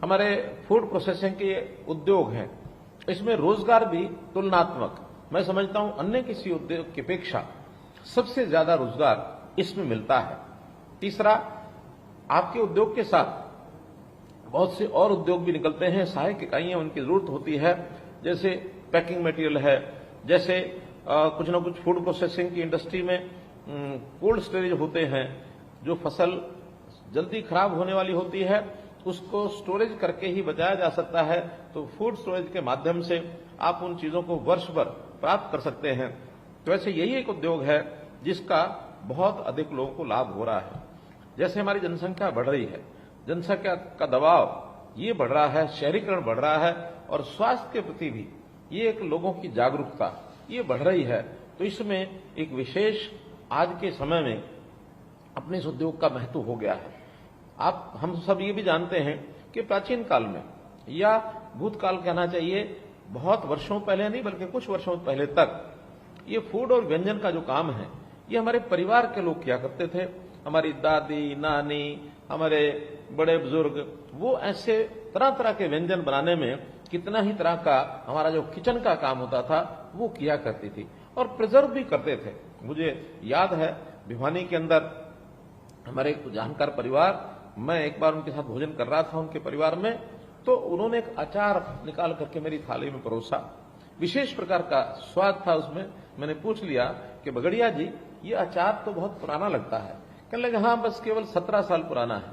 हमारे food processing के उद्योग हैं, इसमें रोजगार भी तुलनात्मक मैं समझता हूं अन्य किसी उद्योग की अपेक्षा सबसे ज्यादा रोजगार इसमें मिलता है। तीसरा, आपके उद्योग के साथ बहुत से और उद्योग भी निकलते हैं, सहायक इकाइयां उनकी जरूरत होती है, जैसे पैकिंग मटेरियल है, जैसे कुछ ना कुछ फूड प्रोसेसिंग की इंडस्ट्री में कोल्ड स्टोरेज होते हैं, जो फसल जल्दी खराब होने वाली होती है उसको स्टोरेज करके ही बचाया जा सकता है। तो फूड स्टोरेज के माध्यम से आप उन चीजों को वर्ष भर प्राप्त कर सकते हैं। तो ऐसे यही एक उद्योग है जिसका बहुत अधिक लोगों को लाभ हो रहा है। जैसे हमारी जनसंख्या बढ़ रही है, जनसंख्या का दबाव ये बढ़ रहा है, शहरीकरण बढ़ रहा है और स्वास्थ्य के प्रति भी ये एक लोगों की जागरूकता ये बढ़ रही है। तो इसमें एक विशेष आज के समय में अपने इस उद्योग का महत्व हो गया है। हम सब ये भी जानते हैं कि प्राचीन काल में या भूतकाल कहना चाहिए, बहुत वर्षों पहले नहीं बल्कि कुछ वर्षों पहले तक ये फूड और व्यंजन का जो काम है ये हमारे परिवार के लोग किया करते थे। हमारी दादी, नानी, हमारे बड़े बुजुर्ग वो ऐसे तरह तरह के व्यंजन बनाने में कितना ही तरह का हमारा जो किचन का काम होता था वो किया करती थी और प्रिजर्व भी करते थे। मुझे याद है भिवानी के अंदर हमारे एक जानकार परिवार, मैं एक बार उनके साथ भोजन कर रहा था उनके परिवार में, तो उन्होंने एक अचार निकाल करके मेरी थाली में परोसा। विशेष प्रकार का स्वाद था उसमें। मैंने पूछ लिया कि बगड़िया जी ये अचार तो बहुत पुराना लगता है। कहने लगे हाँ बस केवल 17 साल पुराना है।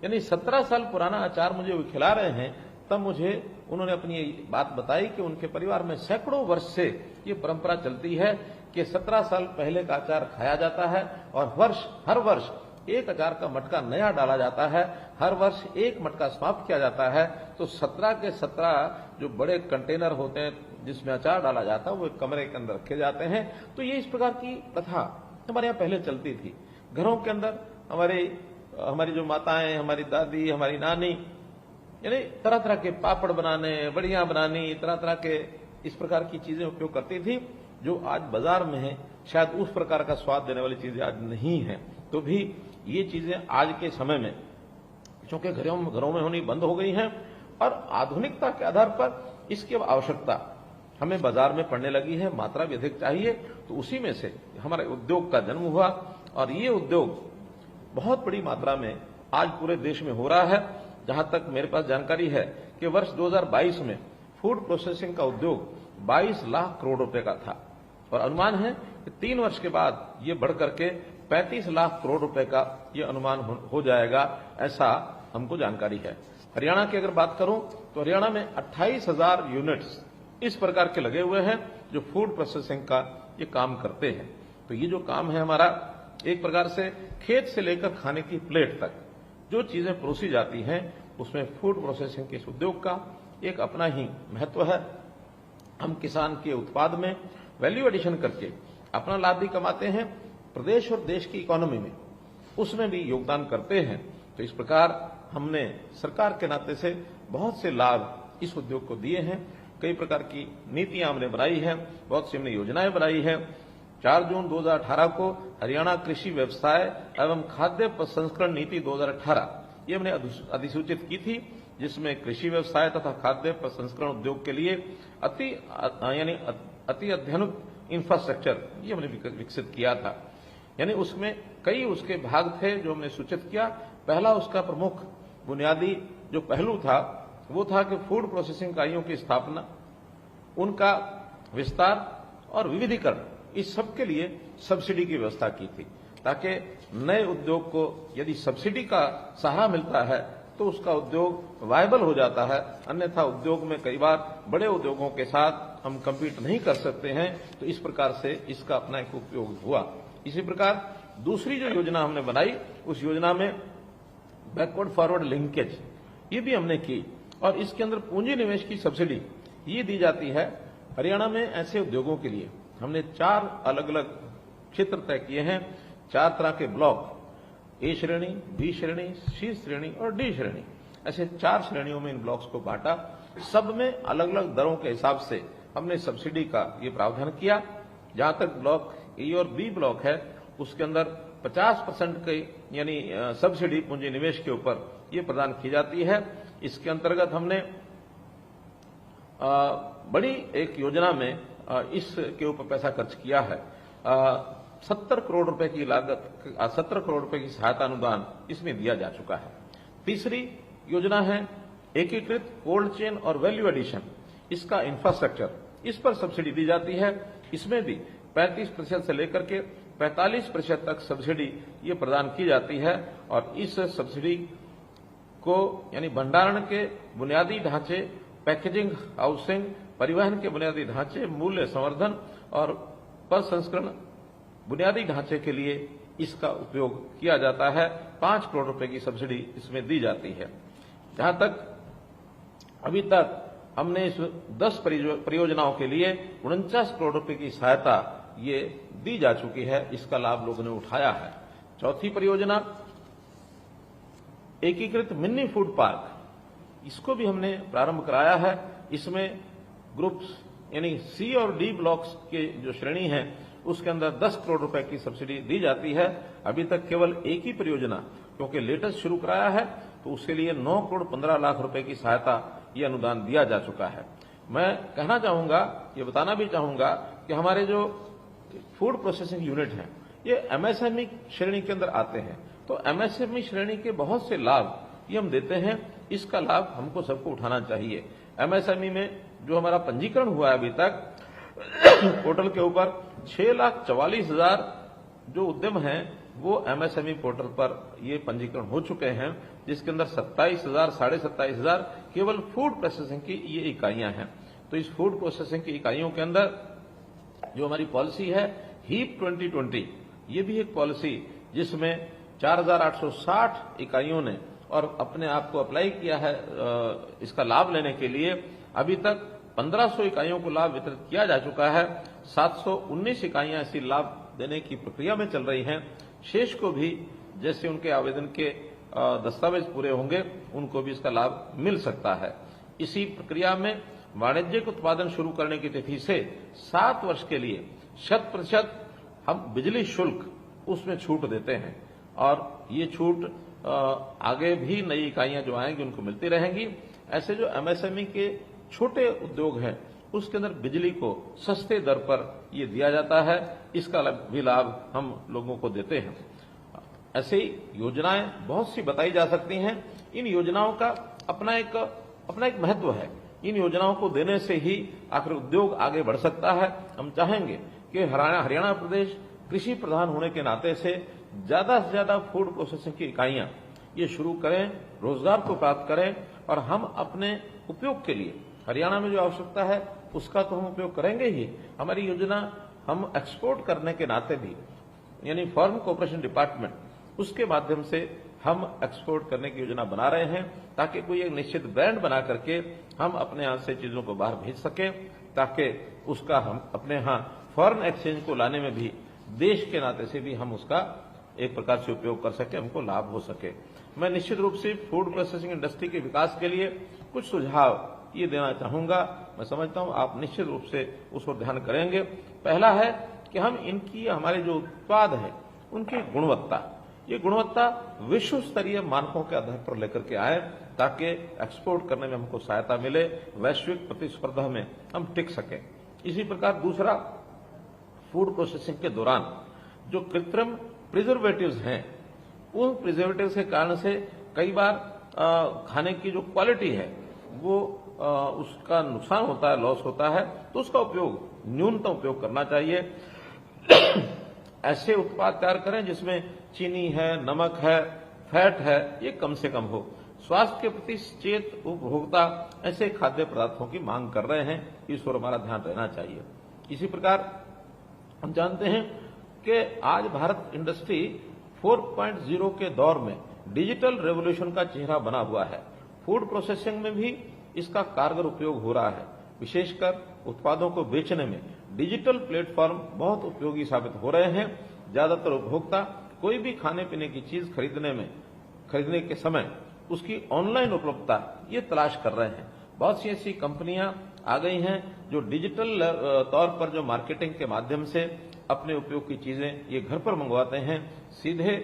यानी 17 साल पुराना अचार मुझे वो खिला रहे हैं। तब मुझे उन्होंने अपनी ये बात बताई कि उनके परिवार में सैकड़ों वर्ष से ये परंपरा चलती है कि 17 साल पहले का अचार खाया जाता है और हर वर्ष एक अचार का मटका नया डाला जाता है, हर वर्ष एक मटका समाप्त किया जाता है। तो 17 के 17 जो बड़े कंटेनर होते हैं जिसमें अचार डाला जाता है वो एक कमरे के अंदर रखे जाते हैं। तो ये इस प्रकार की प्रथा हमारे यहाँ पहले चलती थी। घरों के अंदर हमारी जो माताएं, हमारी दादी, हमारी नानी, यानी तरह तरह के पापड़ बनाने, बड़ियां बनानी, तरह तरह के इस प्रकार की चीजें उपयोग करती थी जो आज बाजार में है। शायद उस प्रकार का स्वाद देने वाली चीजें आज नहीं है। तो भी ये चीजें आज के समय में चूंकि घरों में होनी बंद हो गई हैं और आधुनिकता के आधार पर इसकी अब आवश्यकता हमें बाजार में पड़ने लगी है, मात्रा भी अधिक चाहिए। तो उसी में से हमारे उद्योग का जन्म हुआ और ये उद्योग बहुत बड़ी मात्रा में आज पूरे देश में हो रहा है। जहां तक मेरे पास जानकारी है कि वर्ष 2022 में फूड प्रोसेसिंग का उद्योग 22 लाख करोड़ रुपए का था और अनुमान है कि 3 वर्ष के बाद ये बढ़ करके 35 लाख करोड़ रुपए का ये अनुमान हो जाएगा, ऐसा हमको जानकारी है। हरियाणा की अगर बात करूं तो हरियाणा में 28,000 यूनिट्स इस प्रकार के लगे हुए हैं जो फूड प्रोसेसिंग का ये काम करते हैं। तो ये जो काम है हमारा, एक प्रकार से खेत से लेकर खाने की प्लेट तक जो चीजें परोसी जाती हैं उसमें फूड प्रोसेसिंग के इस उद्योग का एक अपना ही महत्व है। हम किसान के उत्पाद में वैल्यू एडिशन करके अपना लाभ भी कमाते हैं, प्रदेश और देश की इकोनॉमी में उसमें भी योगदान करते हैं। तो इस प्रकार हमने सरकार के नाते से बहुत से लाभ इस उद्योग को दिए हैं। कई प्रकार की नीतियां हमने बनाई है, बहुत सी हमने योजनाएं बनाई है। 4 जून 2018 को हरियाणा कृषि व्यवसाय एवं खाद्य प्रसंस्करण नीति 2018 ये हमने अधिसूचित की थी, जिसमें कृषि व्यवसाय तथा खाद्य प्रसंस्करण उद्योग के लिए अति अत्याधुनिक इंफ्रास्ट्रक्चर ये हमने विकसित किया था। यानी उसमें कई उसके भाग थे जो हमने सूचित किया। पहला उसका प्रमुख बुनियादी जो पहलू था वो था कि फूड प्रोसेसिंग इकाइयों की स्थापना, उनका विस्तार और विविधीकरण, इस सब के लिए सब्सिडी की व्यवस्था की थी ताकि नए उद्योग को यदि सब्सिडी का सहारा मिलता है तो उसका उद्योग वायबल हो जाता है। अन्यथा उद्योग में कई बार बड़े उद्योगों के साथ हम कम्पीट नहीं कर सकते हैं। तो इस प्रकार से इसका अपना एक उपयोग हुआ। इसी प्रकार दूसरी जो योजना हमने बनाई उस योजना में बैकवर्ड फॉरवर्ड लिंकेज ये भी हमने की और इसके अंदर पूंजी निवेश की सब्सिडी ये दी जाती है। हरियाणा में ऐसे उद्योगों के लिए हमने 4 अलग अलग क्षेत्र तय किए हैं, 4 तरह के ब्लॉक, ए श्रेणी, बी श्रेणी, सी श्रेणी और डी श्रेणी, ऐसे 4 श्रेणियों में इन ब्लॉक्स को बांटा। सब में अलग अलग दरों के हिसाब से हमने सब्सिडी का ये प्रावधान किया। जहां तक ब्लॉक ए और बी ब्लॉक है उसके अंदर 50% के यानी सब्सिडी पूंजी निवेश के ऊपर ये प्रदान की जाती है इसके अंतर्गत हमने बड़ी एक योजना में इसके ऊपर पैसा खर्च किया है। 70 करोड़ रुपए की लागत, 70 करोड़ रुपए की सहायता अनुदान इसमें दिया जा चुका है। तीसरी योजना है एकीकृत कोल्ड चेन और वैल्यू एडिशन, इसका इंफ्रास्ट्रक्चर, इस पर सब्सिडी दी जाती है। इसमें भी 35% से लेकर के 45% तक सब्सिडी ये प्रदान की जाती है और इस सब्सिडी को यानी भंडारण के बुनियादी ढांचे, पैकेजिंग, हाउसिंग, परिवहन के बुनियादी ढांचे, मूल्य संवर्धन और प्रसंस्करण बुनियादी ढांचे के लिए इसका उपयोग किया जाता है। 5 करोड़ रुपए की सब्सिडी इसमें दी जाती है। जहां तक अभी तक हमने इस 10 परियोजनाओं के लिए 49 करोड़ रुपए की सहायता ये दी जा चुकी है, इसका लाभ लोगों ने उठाया है। चौथी परियोजना एकीकृत मिनी फूड पार्क, इसको भी हमने प्रारंभ कराया है। इसमें ग्रुप्स यानी सी और डी ब्लॉक्स के जो श्रेणी है उसके अंदर 10 करोड़ रुपए की सब्सिडी दी जाती है। अभी तक केवल एक ही परियोजना क्योंकि लेटेस्ट शुरू कराया है तो उसके लिए 9 करोड़ 15 लाख रुपए की सहायता ये अनुदान दिया जा चुका है। मैं कहना चाहूंगा, ये बताना भी चाहूंगा कि हमारे जो फूड प्रोसेसिंग यूनिट हैं ये एमएसएमई श्रेणी के अंदर आते हैं, तो एमएसएमई श्रेणी के बहुत से लाभ ये हम देते हैं। इसका लाभ हमको सबको उठाना चाहिए। एमएसएमई में जो हमारा पंजीकरण हुआ है अभी तक पोर्टल के ऊपर 6,44,000 जो उद्यम हैं वो एमएसएमई पोर्टल पर ये पंजीकरण हो चुके हैं, जिसके अंदर 27,000 साढ़े 27,000 केवल फूड प्रोसेसिंग की ये इकाइयां हैं। तो इस फूड प्रोसेसिंग की इकाइयों के अंदर जो हमारी पॉलिसी है हीप 2020, ये भी एक पॉलिसी जिसमें 4,860 इकाइयों ने और अपने आप को अप्लाई किया है इसका लाभ लेने के लिए। अभी तक 1500 इकाइयों को लाभ वितरित किया जा चुका है। 719 इकाइयां ऐसी लाभ देने की प्रक्रिया में चल रही हैं। शेष को भी जैसे उनके आवेदन के दस्तावेज पूरे होंगे उनको भी इसका लाभ मिल सकता है। इसी प्रक्रिया में वाणिज्यिक उत्पादन शुरू करने की तिथि से 7 वर्ष के लिए 100% हम बिजली शुल्क उसमें छूट देते हैं और ये छूट आगे भी नई इकाइयां जो आएंगी उनको मिलती रहेंगी। ऐसे जो एमएसएमई के छोटे उद्योग हैं उसके अंदर बिजली को सस्ते दर पर ये दिया जाता है, इसका भी लाभ हम लोगों को देते हैं। ऐसे ही योजनाएं बहुत सी बताई जा सकती हैं। इन योजनाओं का अपना एक महत्व है। इन योजनाओं को देने से ही आखिर उद्योग आगे बढ़ सकता है। हम चाहेंगे कि हरियाणा प्रदेश कृषि प्रधान होने के नाते से ज्यादा से ज्यादा फूड प्रोसेसिंग की इकाइयां ये शुरू करें, रोजगार को प्राप्त करें और हम अपने उपयोग के लिए हरियाणा में जो आवश्यकता है उसका तो हम उपयोग करेंगे ही। हमारी योजना हम एक्सपोर्ट करने के नाते भी यानी फॉरेन कोऑपरेशन डिपार्टमेंट उसके माध्यम से हम एक्सपोर्ट करने की योजना बना रहे हैं ताकि कोई एक निश्चित ब्रांड बना करके हम अपने यहां से चीजों को बाहर भेज सके, ताकि उसका हम अपने यहां फॉरेन एक्सचेंज को लाने में भी देश के नाते से भी हम उसका एक प्रकार से उपयोग कर सके, हमको लाभ हो सके। मैं निश्चित रूप से फूड प्रोसेसिंग इंडस्ट्री के विकास के लिए कुछ सुझाव ये देना चाहूंगा। मैं समझता हूं आप निश्चित रूप से उस पर ध्यान करेंगे। पहला है कि हम इनकी हमारे जो उत्पाद है उनकी गुणवत्ता, ये गुणवत्ता विश्व स्तरीय मानकों के आधार पर लेकर के आए ताकि एक्सपोर्ट करने में हमको सहायता मिले, वैश्विक प्रतिस्पर्धा में हम टिक सके। इसी प्रकार दूसरा, फूड प्रोसेसिंग के दौरान जो कृत्रिम प्रिजर्वेटिव्स हैं उन प्रिजर्वेटिव्स के कारण से कई बार खाने की जो क्वालिटी है वो उसका नुकसान होता है, लॉस होता है, तो उसका उपयोग न्यूनतम उपयोग करना चाहिए। ऐसे उत्पाद तैयार करें जिसमें चीनी है, नमक है, फैट है, ये कम से कम हो। स्वास्थ्य के प्रति सचेत उपभोक्ता ऐसे खाद्य पदार्थों की मांग कर रहे हैं, इस पर हमारा ध्यान रहना चाहिए। इसी प्रकार हम जानते हैं कि आज भारत इंडस्ट्री 4.0 के दौर में डिजिटल रेवोल्यूशन का चेहरा बना हुआ है। फूड प्रोसेसिंग में भी इसका कारगर उपयोग हो रहा है। विशेषकर उत्पादों को बेचने में डिजिटल प्लेटफॉर्म बहुत उपयोगी साबित हो रहे हैं। ज्यादातर उपभोक्ता कोई भी खाने पीने की चीज खरीदने के समय उसकी ऑनलाइन उपलब्धता ये तलाश कर रहे हैं। बहुत सी ऐसी कंपनियां आ गई हैं जो डिजिटल तौर पर जो मार्केटिंग के माध्यम से अपने उपयोग की चीजें ये घर पर मंगवाते हैं। सीधे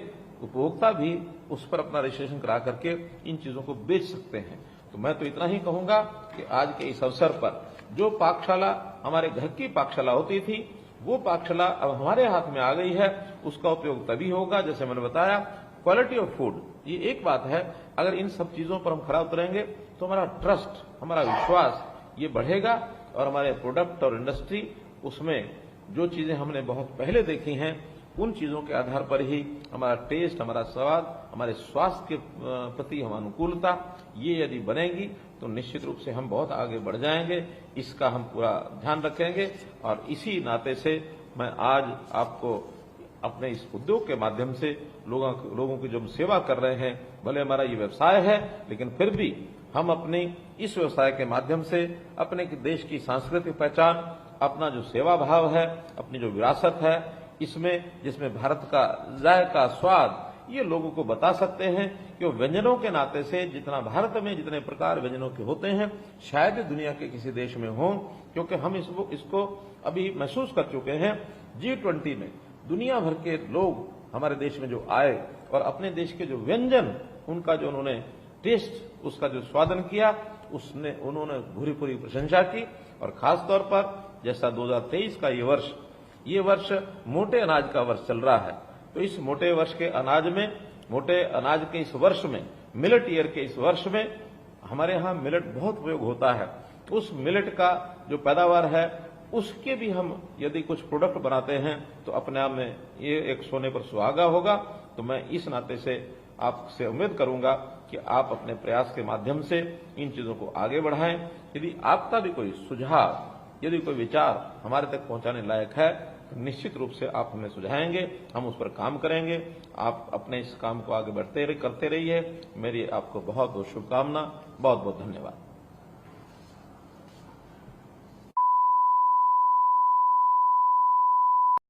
उपभोक्ता भी उस पर अपना रजिस्ट्रेशन करा करके इन चीजों को बेच सकते हैं। तो मैं तो इतना ही कहूंगा कि आज के इस अवसर पर जो पाकशाला हमारे घर की पाकशाला होती थी, वो पाकशाला अब हमारे हाथ में आ गई है। उसका उपयोग तभी होगा, जैसे मैंने बताया, क्वालिटी ऑफ फूड, ये एक बात है। अगर इन सब चीजों पर हम खरा उतरेंगे तो हमारा ट्रस्ट, हमारा विश्वास ये बढ़ेगा और हमारे प्रोडक्ट और इंडस्ट्री, उसमें जो चीजें हमने बहुत पहले देखी हैं उन चीजों के आधार पर ही हमारा टेस्ट, हमारा स्वाद, हमारे स्वास्थ्य के प्रति हम अनुकूलता, ये यदि बनेगी तो निश्चित रूप से हम बहुत आगे बढ़ जाएंगे। इसका हम पूरा ध्यान रखेंगे और इसी नाते से मैं आज आपको अपने इस उद्योग के माध्यम से लोगों की जो हम सेवा कर रहे हैं, भले हमारा ये व्यवसाय है लेकिन फिर भी हम अपने इस व्यवसाय के माध्यम से अपने देश की सांस्कृतिक पहचान, अपना जो सेवा भाव है, अपनी जो विरासत है, इसमें जिसमें भारत का जायका, स्वाद, ये लोगों को बता सकते हैं कि व्यंजनों के नाते से जितना भारत में जितने प्रकार व्यंजनों के होते हैं शायद दुनिया के किसी देश में हों, क्योंकि हम इसको अभी महसूस कर चुके हैं। G20 में दुनिया भर के लोग हमारे देश में जो आए और अपने देश के जो व्यंजन, उनका जो उन्होंने टेस्ट, उसका जो स्वादन किया, उन्होंने भूरी पूरी प्रशंसा की। और खास तौर पर जैसा 2023 का ये वर्ष मोटे अनाज का वर्ष चल रहा है, तो इस मोटे अनाज के इस वर्ष में, मिलेट ईयर के इस वर्ष में हमारे यहाँ मिलेट बहुत उपयोग होता है। उस मिलेट का जो पैदावार है उसके भी हम यदि कुछ प्रोडक्ट बनाते हैं तो अपने आप में ये एक सोने पर सुहागा होगा। तो मैं इस नाते से आपसे उम्मीद करूंगा कि आप अपने प्रयास के माध्यम से इन चीजों को आगे बढ़ाएं। यदि आपका भी कोई सुझाव, यदि कोई विचार हमारे तक पहुंचाने लायक है तो निश्चित रूप से आप हमें सुझाएंगे, हम उस पर काम करेंगे। आप अपने इस काम को आगे करते रहिए। मेरी आपको बहुत बहुत शुभकामना, बहुत बहुत धन्यवाद।